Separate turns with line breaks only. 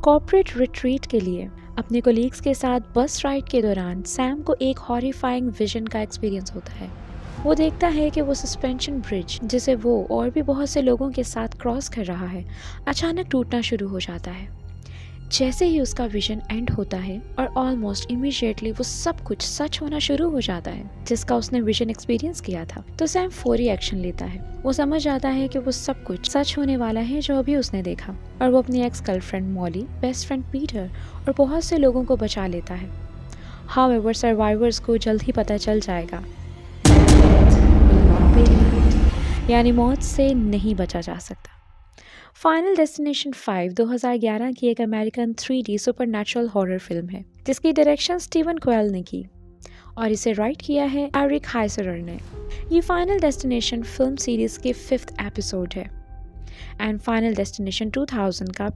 Corporate retreat के लिए अपने कोलीग्स के साथ बस राइड के दौरान सैम को एक हॉरिफाइंग विजन का एक्सपीरियंस होता है। वो देखता है कि वो सस्पेंशन ब्रिज जिसे वो और भी बहुत से लोगों के साथ क्रॉस कर रहा है अचानक टूटना शुरू हो जाता है। जैसे ही उसका विजन एंड होता है और ऑलमोस्ट इमीडिएटली वो सब कुछ सच होना शुरू हो जाता है जिसका उसने विजन एक्सपीरियंस किया था, तो सैम फौरी एक्शन लेता है। वो समझ जाता है कि वो सब कुछ सच होने वाला है जो अभी उसने देखा, और वो अपनी ex girlfriend Molly, best friend Peter और बहुत से लोगों को बचा लेता है। हाउएवर सर्वाइवर्स को जल्द ही पता चल जाएगा, यानी मौत से नहीं बचा जा सकता। फाइनल डेस्टिनेशन 5 2011 की एक American 3D supernatural horror film है जिसकी डायरेक्शन स्टीवन कोएल ने की और इसे राइट किया है एरिक हाइसरर ने। ये फाइनल डेस्टिनेशन फिल्म सीरीज के 5th एपिसोड है एंड फाइनल डेस्टिनेशन 2000 का